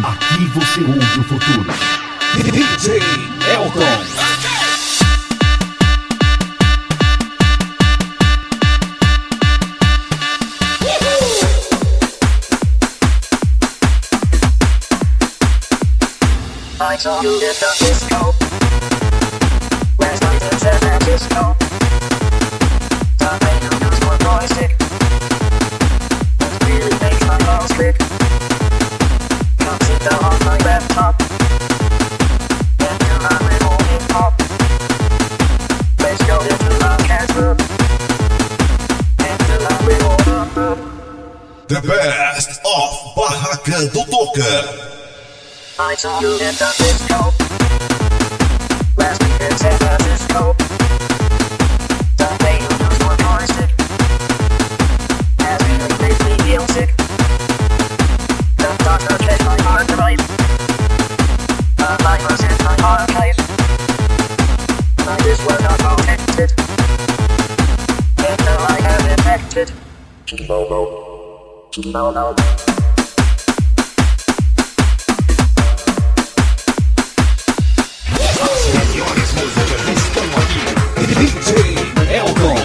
Aqui você ouve o futuro. DJ Elton. I saw you in the disco last night in San Francisco. The way you use your joystick, it really makes my balls click. Come sit down on my laptop and do my little hip hop. Let's go into my cat's room and do my little dum-dum. The best of Barraca do Toca. I saw you in the disco last week in San Francisco. The way you use your joystick has really made me feel sick. The doctor checked my heart right. The virus in my archive. My discs were not protected. And now I have infected. No. DJ Elton.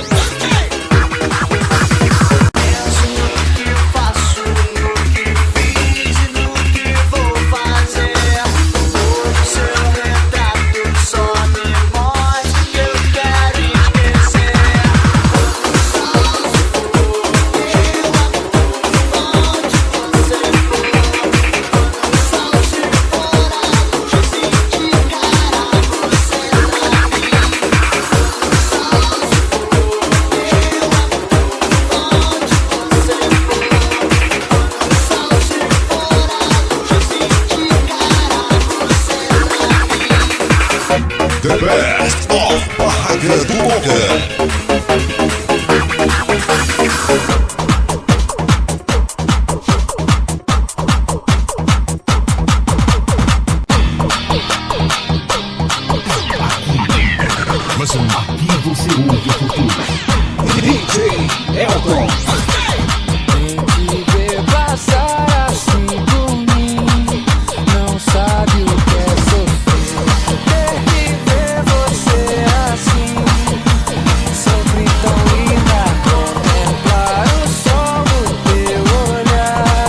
The best of Barraca do Toca. Aqui você ouve o futuro. DJ Elton. Quem te vê passar assim por mim não sabe o que é sofrer. Ter que ver você assim, sempre tão linda. Contemplar o sol do teu olhar,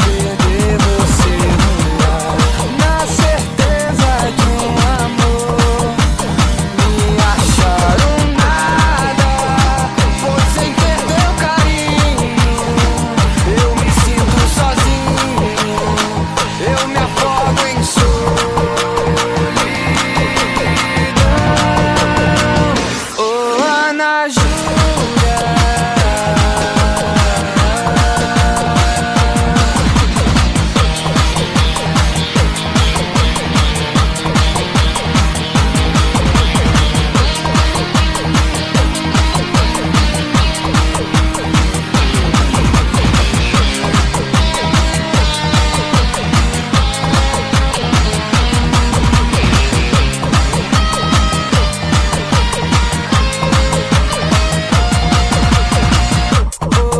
perder você no ar, na certeza de um amor. Me achar um nada, foi sem ter teu carinho. Eu me sinto sozinho, eu me afogo em solidão. Oh, Ana Júlia,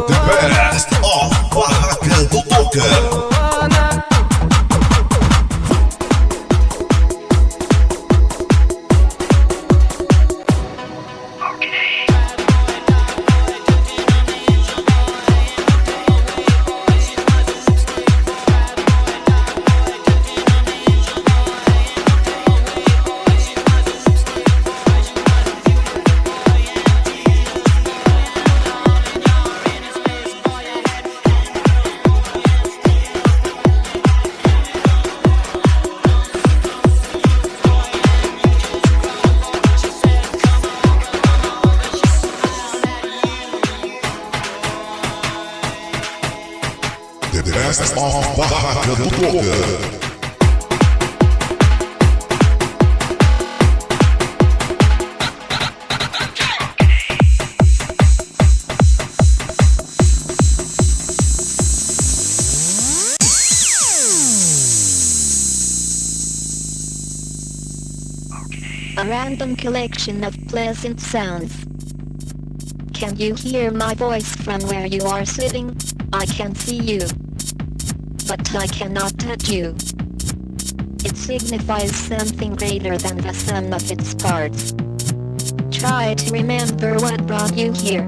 The best of Barraca do Toca. The best of Barraca do Toca. A random collection of pleasant sounds. Can you hear my voice from where you are sitting? I can see you, but I cannot touch you. It signifies something greater than the sum of its parts. Try to remember what brought you here,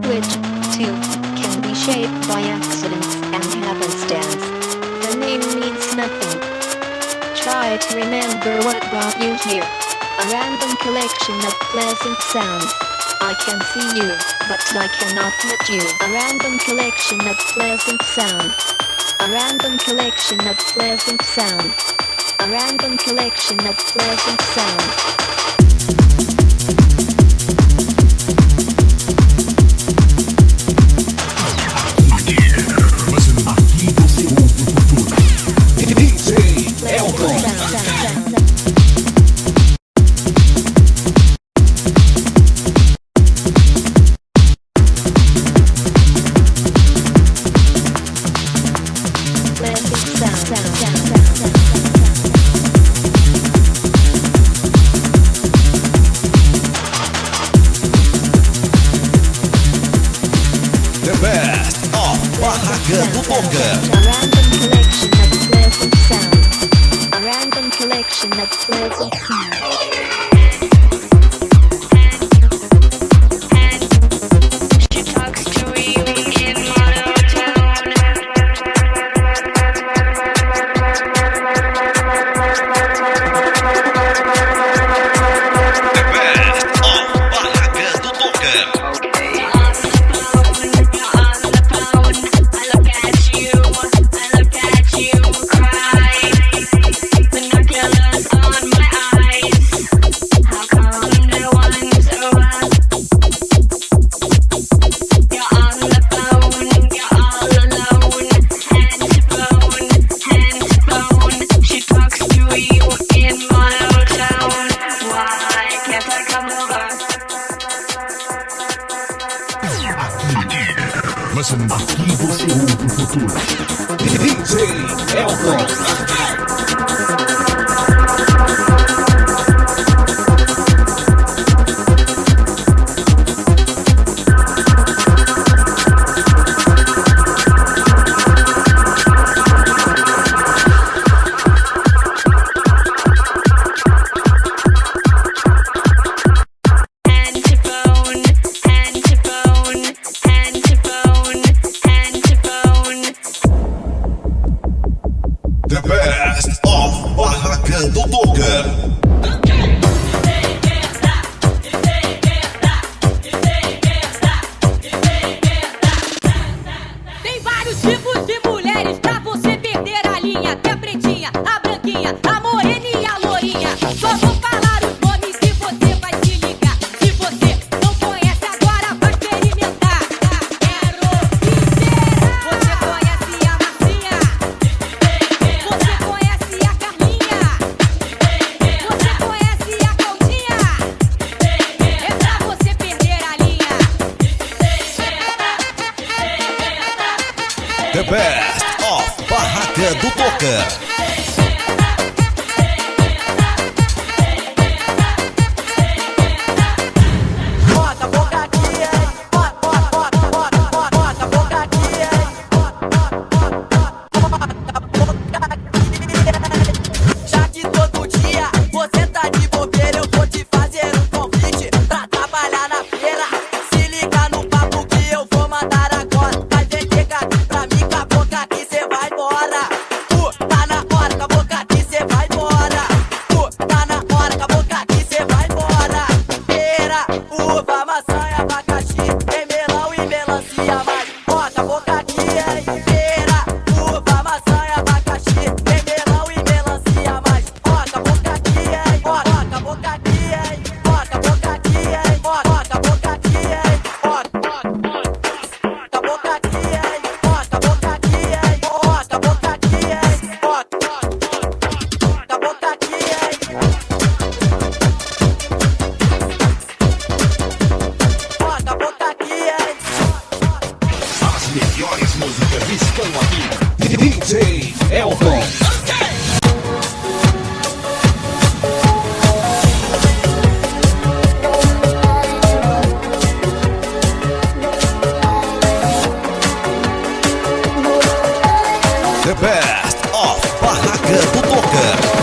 which, too, can be shaped by accidents and happenstance. The name means nothing. Try to remember what brought you here. A random collection of pleasant sounds. I can see you, but I cannot touch you. A random collection of pleasant sounds. A random collection of pleasant sounds. A random collection of pleasant sounds. Aqui você ouve o futuro. DJ Elton. The best of Barraca do Toca. Tem vários tipos de mulheres pra você perder a linha. Tem a pretinha, a branquinha, a morena e a lourinha. Só vou falar os nomes e você vai se ligar. Se você não conhece agora, vai experimentar. Quero dizer, você conhece a Marcinha? Você conhece a Carminha? Você conhece a Claudinha? É pra você perder a linha. The best of Barraca do Toca. Bota a boca aqui, hein? Bota a boca aqui, hein? Já que todo dia você tá de bobeira, eu vou te fazer um convite pra trabalhar na feira. Se liga no papo que eu vou mandar agora. Vai vender gato pra mim com a boca que cê vai embora. Tá na hora. do Toca.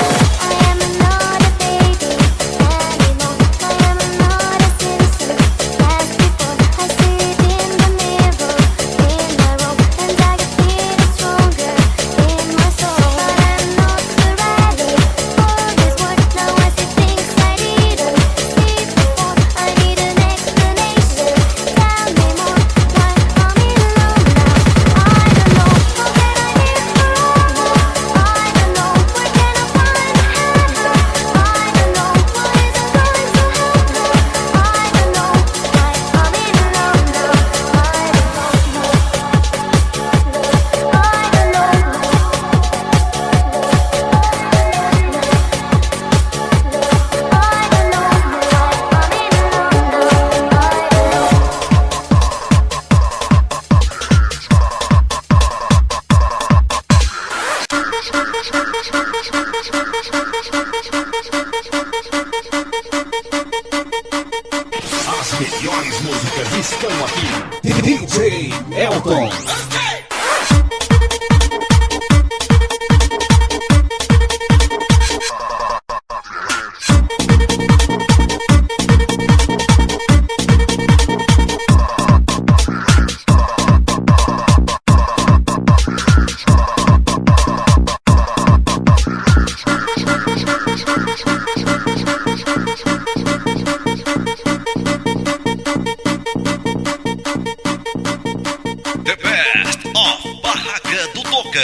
As melhores músicas estão aqui. DJ Elton. The Best of Barraca do Toca.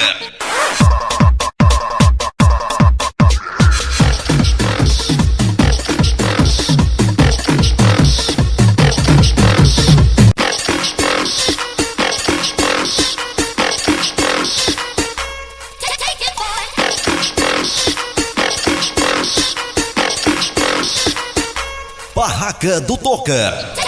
Barraca do Toca.